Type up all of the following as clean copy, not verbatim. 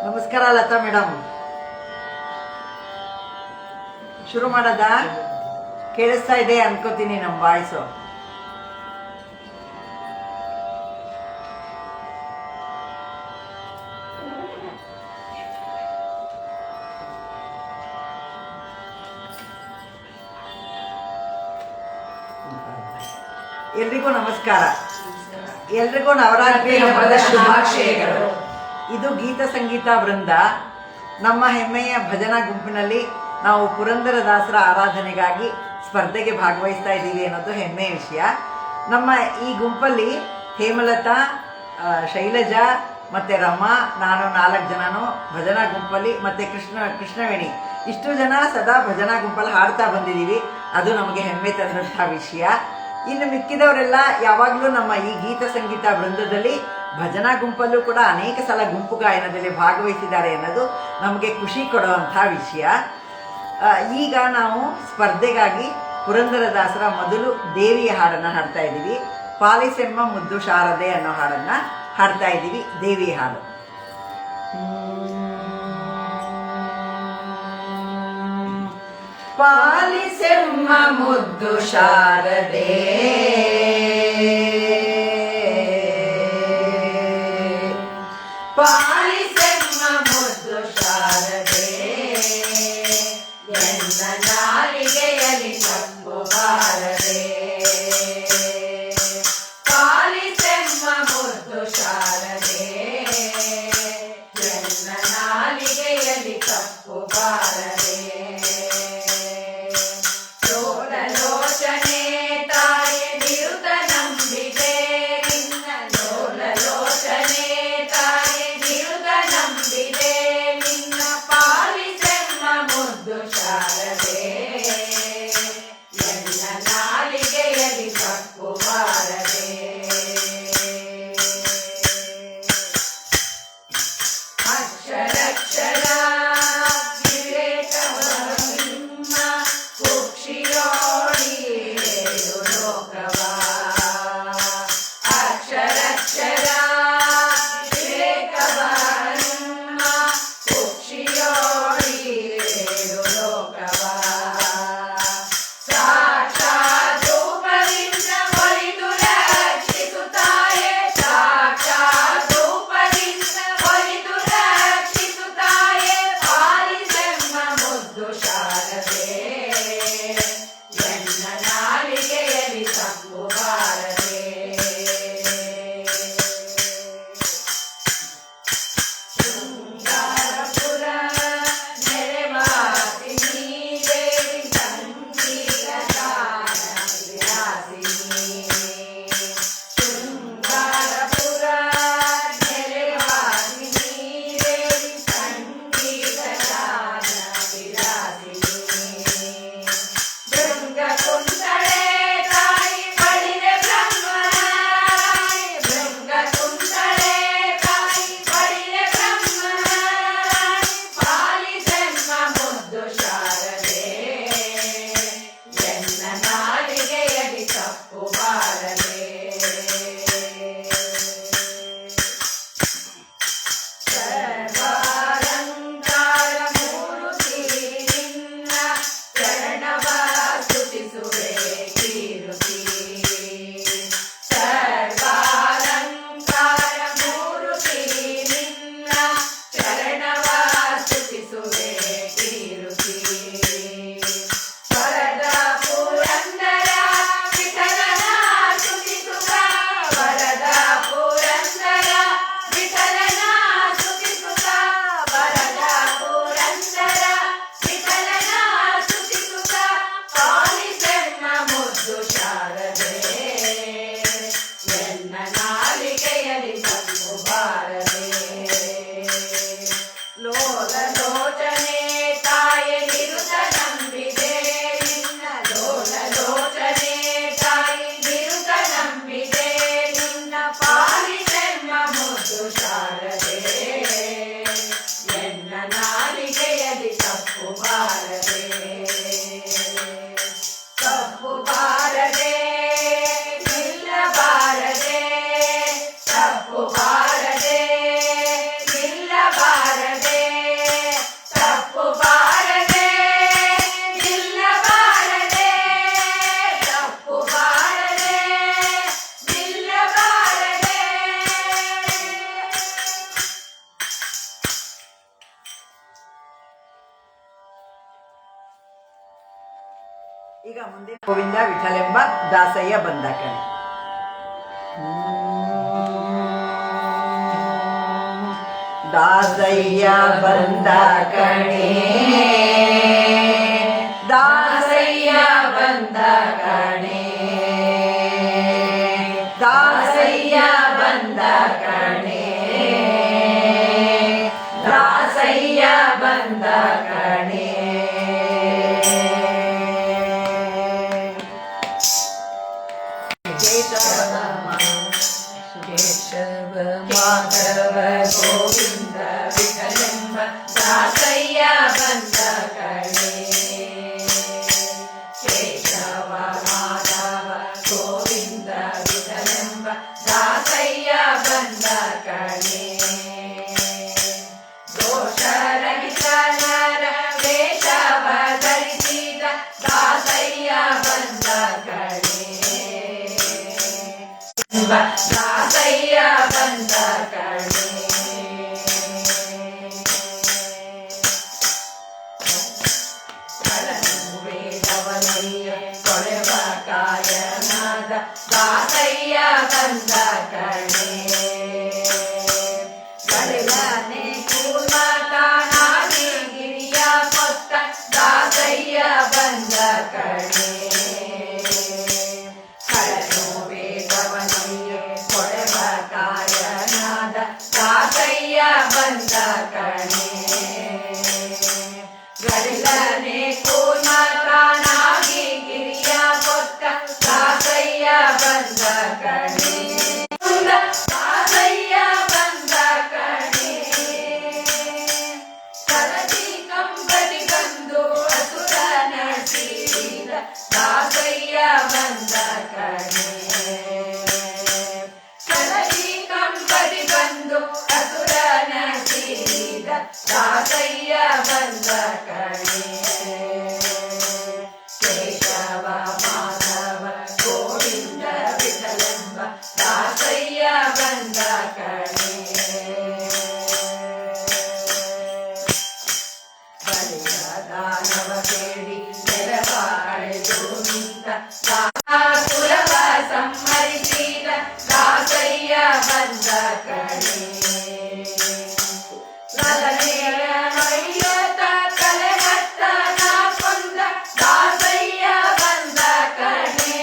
ನಮಸ್ಕಾರ ಲತಾ ಮೇಡಮ್, ಶುರು ಮಾಡೋದ? ಕೇಳಿಸ್ತಾ ಇದೆ ಅನ್ಕೋತೀನಿ ನಮ್ಮ ವಾಯ್ಸು. ಎಲ್ರಿಗೂ ನಮಸ್ಕಾರ. ಎಲ್ರಿಗೂ ನವರಾತ್ರಿ ಹಬ್ಬದ ಶುಭಾಶಯಗಳು. ಇದು ಗೀತ ಸಂಗೀತ ವೃಂದ. ನಮ್ಮ ಹೆಮ್ಮೆಯ ಭಜನಾ ಗುಂಪಿನಲ್ಲಿ ನಾವು ಪುರಂದರದಾಸರ ಆರಾಧನೆಗಾಗಿ ಸ್ಪರ್ಧೆಗೆ ಭಾಗವಹಿಸ್ತಾ ಇದ್ದೀವಿ ಅನ್ನೋದು ಹೆಮ್ಮೆಯ ವಿಷಯ. ನಮ್ಮ ಈ ಗುಂಪಲ್ಲಿ ಹೇಮಲತಾ, ಶೈಲಜಾ ಮತ್ತು ರಮಾ, ನಾನು 4 ಜನನು ಭಜನಾ ಗುಂಪಲ್ಲಿ, ಮತ್ತು ಕೃಷ್ಣವೇಣಿ, ಇಷ್ಟು ಜನ ಸದಾ ಭಜನಾ ಗುಂಪಲ್ಲಿ ಹಾಡ್ತಾ ಬಂದಿದ್ದೀವಿ. ಅದು ನಮಗೆ ಹೆಮ್ಮೆ ತಂದಂಥ ವಿಷಯ. ಇನ್ನು ಮಿಕ್ಕಿದವರೆಲ್ಲ ಯಾವಾಗಲೂ ನಮ್ಮ ಈ ಗೀತ ಸಂಗೀತ ವೃಂದದಲ್ಲಿ ಭಜನಾ ಗುಂಪಲ್ಲೂ ಕೂಡ ಅನೇಕ ಸಲ ಗುಂಪು ಗಾಯನದಲ್ಲಿ ಭಾಗವಹಿಸಿದ್ದಾರೆ ಅನ್ನೋದು ನಮಗೆ ಖುಷಿ ಕೊಡುವಂಥ ವಿಷಯ. ಈಗ ನಾವು ಸ್ಪರ್ಧೆಗಾಗಿ ಪುರಂದರದಾಸರ ಮೊದಲು ದೇವಿಯ ಹಾಡನ್ನು ಹಾಡ್ತಾ ಇದ್ದೀವಿ. ಪಾಲಿಸೆಮ್ಮ ಮುದ್ದು ಶಾರದೆ ಅನ್ನೋ ಹಾಡನ್ನು ಹಾಡ್ತಾ ಇದ್ದೀವಿ, ದೇವಿ ಹಾಡು. ಪಾಲಿಸೆಮ್ಮ ಮುದ್ದು ಶಾರದೆ, ಪಾಲಿಸೆಮ್ಮ ಮುದ್ದು ಶಾರದೆ, ಎನ್ನ ನಾಲಿಗೆಯಲ್ಲಿ ತಪ್ಪು ಬಾರದೆ. ಪಾಲಿಸೆಮ್ಮ ಮುದ್ದು ಶಾರದೆ, ಎನ್ನ ನಾಲಿಗೆಯಲ್ಲಿ ತಪ್ಪು ಬಾರದೆ. ಲೋಲಲೋಚನೆ ತಾಯೆ ನಿರುತ ನಂಬಿದೆ, ನಿನ್ನ ಲೋಲಲೋಚನೆ ತಾಯೆ ನಿರುತ ಲೋಲಲೋಚನೆ ತಾಯೆ ನಿರುತ ನಂಬಿದೆ ನಿನ್ನ ಲೋಲಲೋಚನೆ ತಾಯಿ ನಿರುತ ನಂಬಿದೆ ನಿನ್ನ ಪಾಲಿಸೆಮ್ಮ ಮುದ್ದು ಶಾರದೆ ಎನ್ನ ನಾಲಿಗೆಯಲ್ಲಿ ತಪ್ಪು ಬಾರದೆ ತಪ್ಪು ಬಾರದೆ ನಿಲ್ಲಬಾರದೆ ತಪ್ಪು ಬಾರದೆ ನಿಲ್ಲಬಾರದೆ ತಪ್ಪು ಬಾರದೆ ನಿಲ್ಲಬಾರದೆ ತಪ್ಪು ಬಾರದೆ ನಿಲ್ಲಬಾರದೆ. ಈಗ ಮುಂದಿನ ಗೋವಿಂದ ವಿಠಲೆಂಬ ದಾಸಯ್ಯ ಬಂದ ಕಣೆ. ದಾಸಯ್ಯ ಬಂದ ಕಣೆ ದಾಸಯ್ಯ ಬಂದ ಕಣೆ ದಾಸಯ್ಯ ಬಂದ ಕಣೆ ದಾಸಯ್ಯ ಬಂದ ಕಣೆ. ಕೇಶವ ಮಾಧವ ಗೋವಿಂದ ವಿಠಲೆಂಬ ದಾಸಯ್ಯ ಬಂದ ಕಣೆ ಕೇಶವ ಮಾಧವ ಗೋವಿಂದ ವಿಠಲೆಂಬ ದಾಸಯ್ಯ ಬಂದ ಕಣೆ ದೋಷರಹಿತ ನರ ವೇಷವ ಧರಿಸಿದ ದಾಸಯ್ಯ ಬಂದ ಕಣೆ ದಾಸಯ್ಯ ಬಂದ ಕಣೆ. ವೇದವನಯ್ಯ ಕೊಳೆವ ಕಾಯನಾದ ದಾಸಯ್ಯ ಬಂದ ಕಣೆ ಗಳೆಲನೆ ಕೂರ್ಮತಾನಾಗಿ ಗಿರಿಯ ಕೊತ್ತ ದಾಸಯ್ಯ ಬಂದ ಕಣೆ ಕಳನು ವೇದವನಯ್ಯ ಕೊಳೆವ ಕಾಯನಾದ ದಾಸಯ್ಯ ಬಂದ ಕಣೆ ಗಡಿಲನೆ ಕೂರ್ಮತಾನಾಗಿ ಗಿರಿಯ ಕೊತ್ತ ದಾಸಯ್ಯ ಬಂದ ಕಣೆ ದಾಸಯ್ಯ ಬಂದ ಕಣೆ ಕರದಿ ಕಂಬನಿ ಬಂದು ಅಸುರನ ಸೀರಿದ ದಾಸಯ್ಯ ಬಂದ ಕಣೆ ಕರದಿ ಕಂಬನಿ ಬಂದು ಅಸುರನ ಸೀರಿದ ದಾಸಯ್ಯ ಬಂದ ಕಣೆ ಕೇಶವ ಮಾಧವ ಗೋವಿಂದ ವಿಠಲೆಂಬ ದಾಸಯ್ಯ ಬಂದ ಕಣೆ ಬಲಿಯ ದಾನವ ಬೇಡಿ ನೆರವಾಳೆದು ನಿಂತ ಕುಲವ ಸಂಹರಿಸಿದ ದಾಸಯ್ಯ ಬಂದ ಕಣೆ ಲಲನೆಯ ನೊಯ್ಯುತ್ತ ತಲೆ ಹತ್ತ ನಾ ಕೊಂದ ದಾಸಯ್ಯ ಬಂದ ಕಣೆ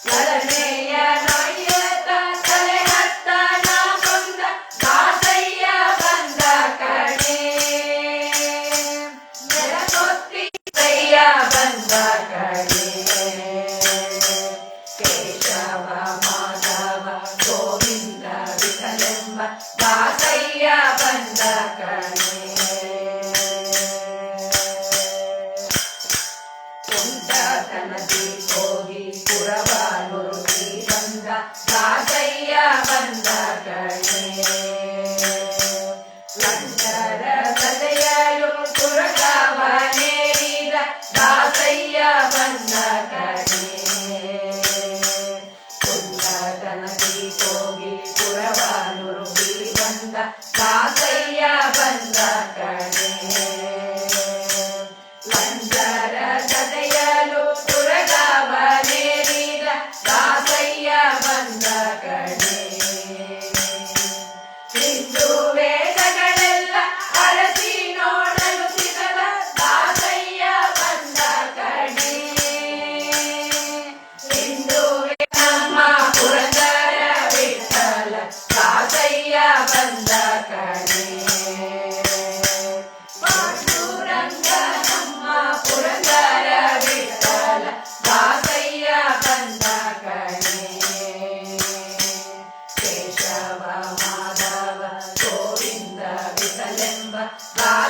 ಲಲನೆಯ ನೊಯ್ಯುತ್ತ ತಲೆ ಹತ್ತ ನಾ ಕೊಂದ ದಾಸಯ್ಯ ಬಂದ ಕಣೆ ನೆಲಗೊತ್ತಿ ಸಯ್ಯ ಬಂದ ಕಣೆ ಕೇಶವ ಮಾಧವ ಗೋವಿಂದ ವಿಠಲೆಂಬ ದಾಸಯ್ಯ ಬಂದ ಕಣೆ ಕುಂದತನದಿ ಹೋಗಿ ಪುರವ ನುರುಗಿ ಬಂದ ದಾಸಯ್ಯ ಬಂದ ಕಣೆ ಲಂಕರ ಸದೆಯಲು ತುರಗವನೇರಿದ ದಾಸಯ್ಯ ಬಂದ ಕಣೆ ಕುಂದತನದಿ ಹೋಗಿ ಪುರವ ನುರುಗಿ ಬಂದ ದಾಸಯ್ಯ ಬಂದ ಕಣೆ ಲಂಕರ ಸದೆಯಲು ತುರಗವನೇರಿದ ದಾಸಯ್ಯ ಬಂದ ಕಣೆ ಹಿಂದೂ ವೇದಗಳೆಲ್ಲ ಅರಸ ದಾಸಯ್ಯ